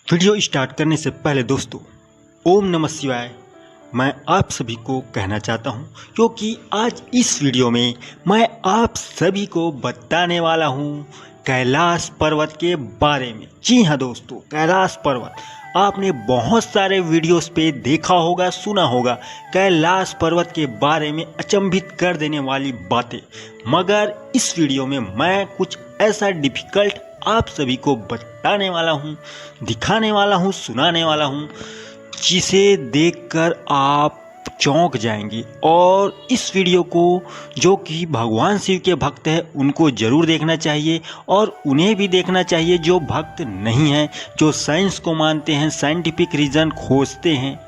Video start करने से पहले दोस्तों ओम नमः शिवाय मैं आप सभी को कहना चाहता हूं, क्योंकि आज इस वीडियो में मैं आप सभी को बताने वाला हूं कैलाश पर्वत के बारे में। जी हां दोस्तों, कैलाश पर्वत आपने बहुत सारे वीडियोस पे देखा होगा, सुना होगा कैलाश पर्वत के बारे में अचंभित कर देने वाली बातें, मगर इस वीडियो में मैं कुछ ऐसा डिफिकल्ट आप सभी को बताने वाला हूँ, दिखाने वाला हूँ, सुनाने वाला हूँ, जिसे देखकर आप चौंक जाएंगे। और इस वीडियो को जो कि भगवान शिव के भक्त हैं उनको ज़रूर देखना चाहिए, और उन्हें भी देखना चाहिए जो भक्त नहीं हैं, जो साइंस को मानते हैं, साइंटिफिक रीज़न खोजते हैं,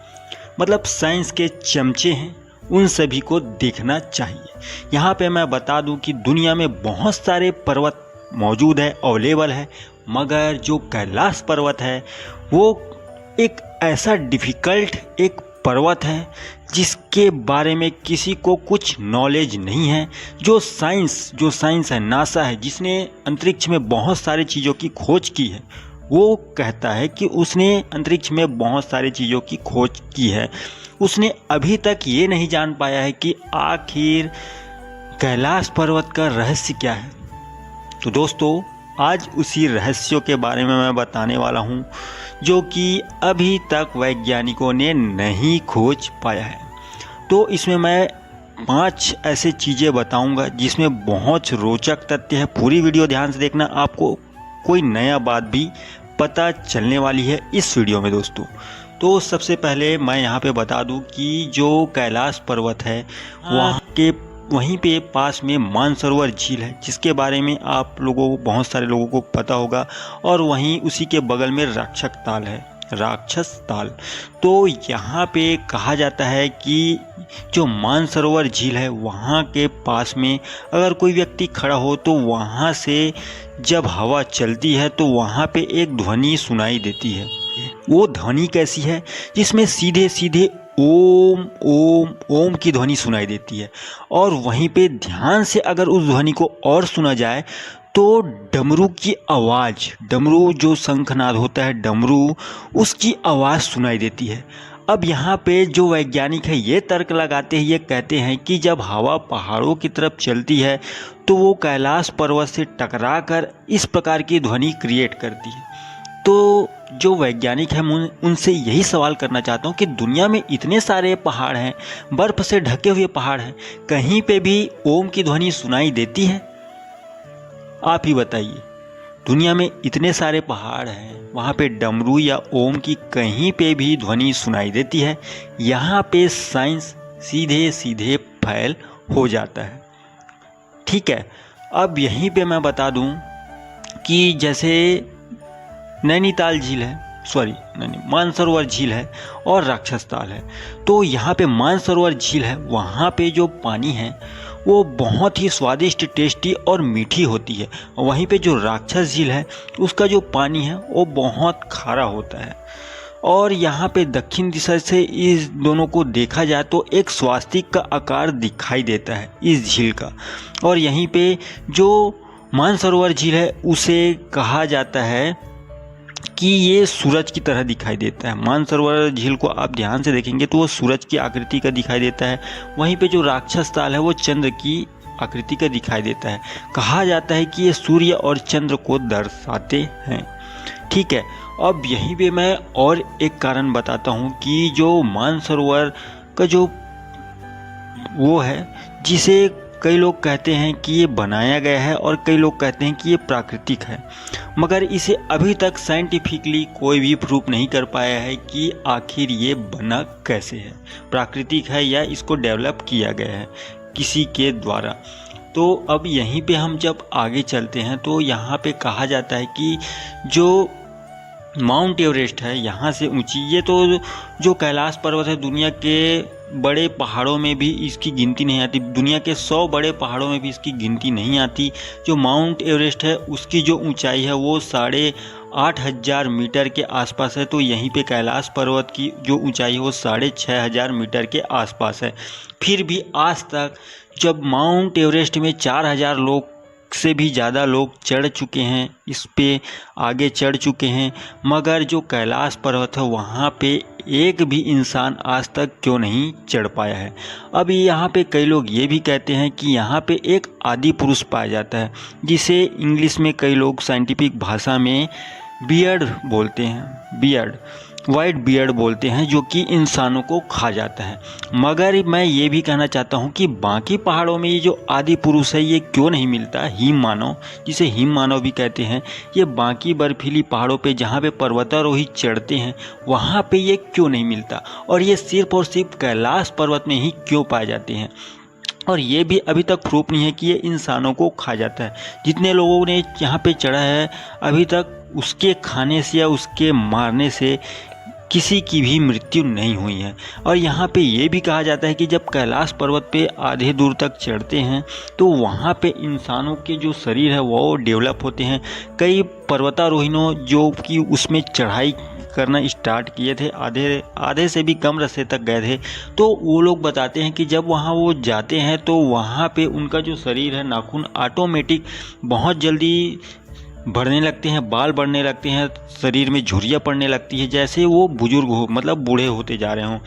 मतलब साइंस के चमचे हैं, उन सभी को देखना चाहिए। यहाँ पे मैं बता दूँ कि दुनिया में बहुत सारे पर्वत मौजूद है, अवेलेबल है, मगर जो कैलाश पर्वत है वो एक ऐसा डिफ़िकल्ट एक पर्वत है जिसके बारे में किसी को कुछ नॉलेज नहीं है। जो साइंस है, नासा है, जिसने अंतरिक्ष में बहुत सारी चीज़ों की खोज की है, वो कहता है कि उसने अंतरिक्ष में बहुत सारी चीज़ों की खोज की है। उसने अभी तक ये नहीं जान पाया है कि आखिर कैलाश पर्वत का रहस्य क्या है। तो दोस्तों आज उसी रहस्यों के बारे में मैं बताने वाला हूँ जो कि अभी तक वैज्ञानिकों ने नहीं खोज पाया है। तो इसमें मैं 5 ऐसे चीज़ें बताऊंगा जिसमें बहुत रोचक तथ्य है। पूरी वीडियो ध्यान से देखना, आपको कोई नया बात भी पता चलने वाली है इस वीडियो में दोस्तों। तो सबसे पहले मैं यहाँ पे बता दूँ कि जो कैलाश पर्वत है वहीं पे पास में मानसरोवर झील है, जिसके बारे में आप लोगों को, बहुत सारे लोगों को पता होगा। और वहीं उसी के बगल में राक्षस ताल। तो यहाँ पे कहा जाता है कि जो मानसरोवर झील है वहाँ के पास में अगर कोई व्यक्ति खड़ा हो तो वहाँ से जब हवा चलती है तो वहाँ पे एक ध्वनि सुनाई देती है। वो ध्वनि कैसी है? जिसमें सीधे सीधे ओम ओम ओम की ध्वनि सुनाई देती है। और वहीं पे ध्यान से अगर उस ध्वनि को और सुना जाए तो डमरू की आवाज़, डमरू जो शंखनाद होता है, डमरू, उसकी आवाज़ सुनाई देती है। अब यहाँ पे जो वैज्ञानिक है ये तर्क लगाते हैं, ये कहते हैं कि जब हवा पहाड़ों की तरफ चलती है तो वो कैलाश पर्वत से टकराकर इस प्रकार की ध्वनि क्रिएट करती है। तो जो वैज्ञानिक हैं मैं उनसे यही सवाल करना चाहता हूँ कि दुनिया में इतने सारे पहाड़ हैं, बर्फ़ से ढके हुए पहाड़ हैं, कहीं पे भी ओम की ध्वनि सुनाई देती है? आप ही बताइए। दुनिया में इतने सारे पहाड़ हैं, वहाँ पे डमरू या ओम की कहीं पे भी ध्वनि सुनाई देती है? यहाँ पे साइंस सीधे सीधे फेल हो जाता है। ठीक है, अब यहीं पे मैं बता दूँ कि जैसे नैनीताल झील है, मानसरोवर झील है और राक्षस ताल है। तो यहाँ पे मानसरोवर झील है, वहाँ पे जो पानी है वो बहुत ही स्वादिष्ट, टेस्टी और मीठी होती है। वहीं पे जो राक्षस झील है उसका जो पानी है वो बहुत खारा होता है। और यहाँ पे दक्षिण दिशा से इस दोनों को देखा जाए तो एक स्वास्तिक का आकार दिखाई देता है इस झील का। और यहीं पे जो मानसरोवर झील है उसे कहा जाता है कि ये सूरज की तरह दिखाई देता है। मानसरोवर झील को आप ध्यान से देखेंगे तो वो सूरज की आकृति का दिखाई देता है। वहीं पे जो राक्षस ताल है वो चंद्र की आकृति का दिखाई देता है। कहा जाता है कि ये सूर्य और चंद्र को दर्शाते हैं। ठीक है, अब यहीं पे मैं और एक कारण बताता हूँ कि जो मानसरोवर का जो वो है, जिसे कई लोग कहते हैं कि ये बनाया गया है और कई लोग कहते हैं कि ये प्राकृतिक है, मगर इसे अभी तक साइंटिफिकली कोई भी प्रूफ नहीं कर पाया है कि आखिर ये बना कैसे है, प्राकृतिक है या इसको डेवलप किया गया है किसी के द्वारा। तो अब यहीं पे हम जब आगे चलते हैं तो यहाँ पे कहा जाता है कि जो माउंट एवरेस्ट है यहाँ से ऊंची, ये तो जो कैलाश पर्वत है दुनिया के बड़े पहाड़ों में भी इसकी गिनती नहीं आती, दुनिया के 100 बड़े पहाड़ों में भी इसकी गिनती नहीं आती। जो माउंट एवरेस्ट है उसकी जो ऊंचाई है वो 8,500 मीटर के आसपास है। तो यहीं पे कैलाश पर्वत की जो ऊंचाई है वो 6,500 मीटर के आसपास है। फिर भी आज तक जब माउंट एवरेस्ट में 4,000 लोग से भी ज़्यादा लोग चढ़ चुके हैं, इस पे आगे चढ़ चुके हैं, मगर जो कैलाश पर्वत है वहाँ पे एक भी इंसान आज तक क्यों नहीं चढ़ पाया है। अब यहाँ पे कई लोग ये भी कहते हैं कि यहाँ पे एक आदि पुरुष पाया जाता है, जिसे इंग्लिश में कई लोग साइंटिफिक भाषा में बियर्ड बोलते हैं, बियर्ड, वाइट बियर्ड बोलते हैं, जो कि इंसानों को खा जाता है। मगर मैं ये भी कहना चाहता हूँ कि बाकी पहाड़ों में ये जो आदि पुरुष है ये क्यों नहीं मिलता, हिम मानव, जिसे हिम मानव भी कहते हैं, ये बाकी बर्फीली पहाड़ों पे जहाँ पे पर्वतारोही चढ़ते हैं वहाँ पे ये क्यों नहीं मिलता, और ये सिर्फ और सिर्फ कैलाश पर्वत में ही क्यों पाए जाते हैं। और ये भी अभी तक प्रूफ नहीं है कि ये इंसानों को खा जाता है। जितने लोगों ने यहाँ पे चढ़ा है अभी तक उसके खाने से या उसके मारने से किसी की भी मृत्यु नहीं हुई है। और यहाँ पे ये भी कहा जाता है कि जब कैलाश पर्वत पे आधे दूर तक चढ़ते हैं तो वहाँ पे इंसानों के जो शरीर है वो डेवलप होते हैं। कई पर्वतारोहियों जो कि उसमें चढ़ाई करना स्टार्ट किए थे, आधे से भी कम रास्ते तक गए थे, तो वो लोग बताते हैं कि जब वहाँ वो जाते हैं तो वहाँ पे उनका जो शरीर है, नाखून ऑटोमेटिक बहुत जल्दी बढ़ने लगते हैं, बाल बढ़ने लगते हैं, शरीर में झुर्रियाँ पड़ने लगती है, जैसे वो बुजुर्ग हो, मतलब बूढ़े होते जा रहे हों।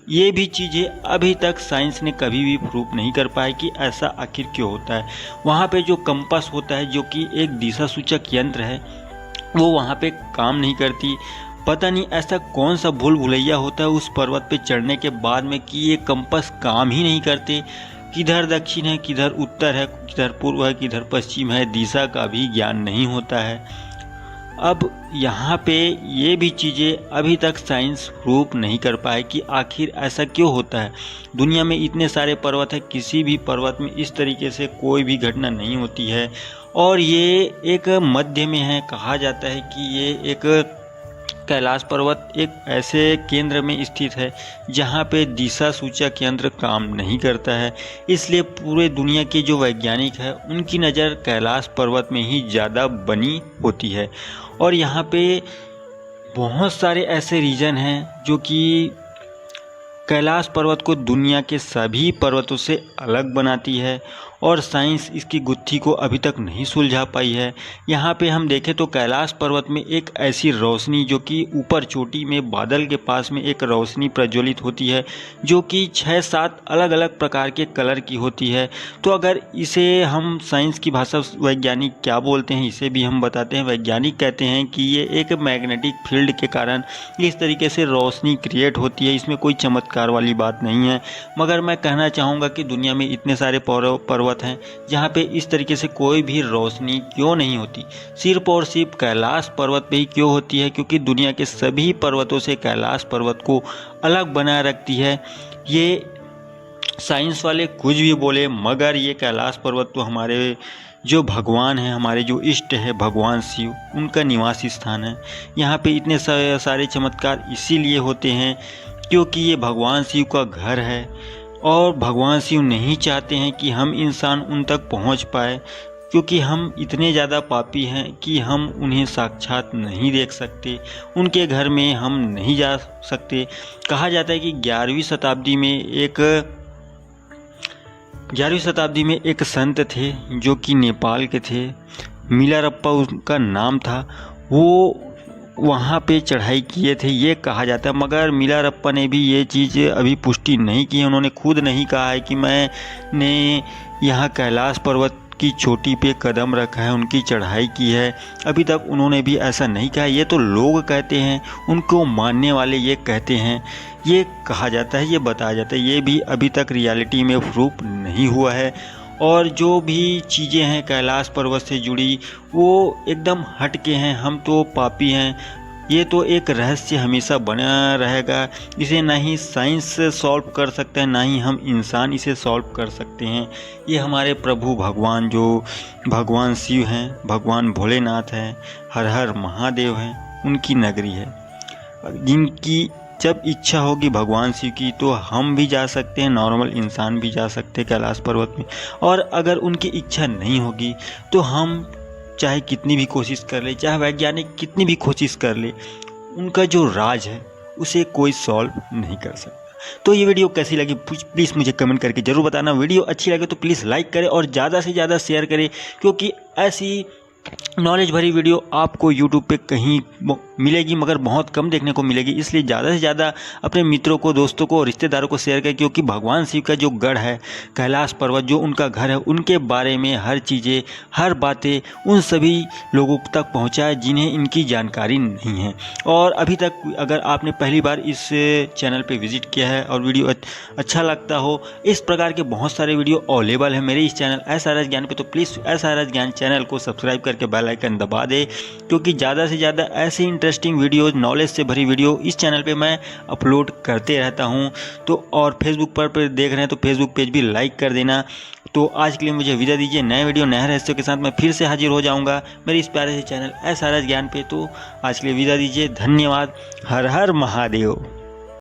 ये भी चीज़ें अभी तक साइंस ने कभी भी प्रूफ नहीं कर पाया कि ऐसा आखिर क्यों होता है। वहाँ पे जो कंपास होता है, जो कि एक दिशा सूचक यंत्र है, वो वहाँ पे काम नहीं करती। पता नहीं ऐसा कौन सा भूल भुलैया होता है उस पर्वत पे चढ़ने के बाद में कि ये कंपास काम ही नहीं करते। किधर दक्षिण है, किधर उत्तर है, किधर पूर्व है, किधर पश्चिम है, दिशा का भी ज्ञान नहीं होता है। अब यहाँ पे ये भी चीज़ें अभी तक साइंस प्रूफ नहीं कर पाए कि आखिर ऐसा क्यों होता है। दुनिया में इतने सारे पर्वत हैं, किसी भी पर्वत में इस तरीके से कोई भी घटना नहीं होती है, और ये एक मध्य में है। कहा जाता है कि ये एक कैलाश पर्वत एक ऐसे केंद्र में स्थित है जहाँ पे दिशा सूचक यंत्र काम नहीं करता है, इसलिए पूरे दुनिया के जो वैज्ञानिक हैं उनकी नज़र कैलाश पर्वत में ही ज़्यादा बनी होती है। और यहाँ पे बहुत सारे ऐसे रीजन हैं जो कि कैलाश पर्वत को दुनिया के सभी पर्वतों से अलग बनाती है, और साइंस इसकी गुत्थी को अभी तक नहीं सुलझा पाई है। यहाँ पे हम देखें तो कैलाश पर्वत में एक ऐसी रोशनी, जो कि ऊपर चोटी में बादल के पास में एक रोशनी प्रज्वलित होती है, जो कि 6-7 अलग अलग प्रकार के कलर की होती है। तो अगर इसे हम साइंस की भाषा वैज्ञानिक क्या बोलते हैं, इसे भी हम बताते हैं। वैज्ञानिक कहते हैं कि ये एक मैग्नेटिक फील्ड के कारण इस तरीके से रोशनी क्रिएट होती है। इसमें कोई चमत्कार वाली बात नहीं है, मगर मैं कहना चाहूँगा कि दुनिया में इतने सारे पर्वत हैं जहाँ पे इस तरीके से कोई भी रोशनी क्यों नहीं होती, सिर्फ और सिर्फ कैलाश पर्वत पे ही क्यों होती है, क्योंकि दुनिया के सभी पर्वतों से कैलाश पर्वत को अलग बनाए रखती है। ये साइंस वाले कुछ भी बोले, मगर ये कैलाश पर्वत तो हमारे जो भगवान हैं, हमारे जो इष्ट है भगवान शिव, उनका निवास स्थान है। यहाँ पे इतने सारे चमत्कार इसीलिए होते हैं क्योंकि ये भगवान शिव का घर है, और भगवान शिव नहीं चाहते हैं कि हम इंसान उन तक पहुंच पाए, क्योंकि हम इतने ज़्यादा पापी हैं कि हम उन्हें साक्षात नहीं देख सकते, उनके घर में हम नहीं जा सकते। कहा जाता है कि 11वीं शताब्दी में एक संत थे जो कि नेपाल के थे, मिलारप्पा उनका नाम था। वो वहाँ पे चढ़ाई किए थे, ये कहा जाता है, मगर मिलारप्पा ने भी ये चीज़ अभी पुष्टि नहीं की है। उन्होंने खुद नहीं कहा है कि मैंने यहाँ कैलाश पर्वत की चोटी पे कदम रखा है, उनकी चढ़ाई की है। अभी तक उन्होंने भी ऐसा नहीं कहा। ये तो लोग कहते हैं, उनको मानने वाले ये कहते हैं, ये कहा जाता है, ये बताया जाता है। ये भी अभी तक रियलिटी में प्रूफ नहीं हुआ है। और जो भी चीज़ें हैं कैलाश पर्वत से जुड़ी वो एकदम हट के हैं। हम तो पापी हैं, ये तो एक रहस्य हमेशा बना रहेगा। इसे ना ही साइंस सॉल्व कर सकते हैं, ना ही हम इंसान इसे सॉल्व कर सकते हैं। ये हमारे प्रभु भगवान, जो भगवान शिव हैं, भगवान भोलेनाथ हैं, हर हर महादेव हैं, उनकी नगरी है। जिनकी जब इच्छा होगी भगवान शिव की तो हम भी जा सकते हैं, नॉर्मल इंसान भी जा सकते हैं कैलाश पर्वत में। और अगर उनकी इच्छा नहीं होगी तो हम चाहे कितनी भी कोशिश कर ले, चाहे वैज्ञानिक कितनी भी कोशिश कर ले, उनका जो राज है उसे कोई सॉल्व नहीं कर सकता। तो ये वीडियो कैसी लगी प्लीज़ मुझे कमेंट करके ज़रूर बताना। वीडियो अच्छी लगे तो प्लीज़ लाइक करें और ज़्यादा से ज़्यादा शेयर करें, क्योंकि ऐसी नॉलेज भरी वीडियो आपको यूट्यूब पे कहीं मिलेगी मगर बहुत कम देखने को मिलेगी। इसलिए ज़्यादा से ज़्यादा अपने मित्रों को, दोस्तों को और रिश्तेदारों को शेयर करें, क्योंकि भगवान शिव का जो गढ़ है कैलाश पर्वत, जो उनका घर है, उनके बारे में हर चीज़ें, हर बातें उन सभी लोगों तक पहुँचाए जिन्हें इनकी जानकारी नहीं है। और अभी तक अगर आपने पहली बार इस चैनल पर विजिट किया है और वीडियो अच्छा लगता हो, इस प्रकार के बहुत सारे वीडियो अवेलेबल है मेरे इस चैनल SRS ज्ञान पे, तो प्लीज़ SRS ज्ञान चैनल को सब्सक्राइब करके बेल आइकन दबा दे, क्योंकि ज़्यादा से ज़्यादा ऐसे इंटरेस्टिंग वीडियोज़, नॉलेज से भरी वीडियो इस चैनल पे मैं अपलोड करते रहता हूं। तो और फेसबुक पर देख रहे हैं तो फेसबुक पेज भी लाइक कर देना। तो आज के लिए मुझे विदा दीजिए, नए वीडियो नए रहस्यों के साथ मैं फिर से हाजिर हो जाऊंगा मेरे इस प्यारे से चैनल SRS ज्ञान पे। तो आज के लिए विदा दीजिए, धन्यवाद। हर हर महादेव।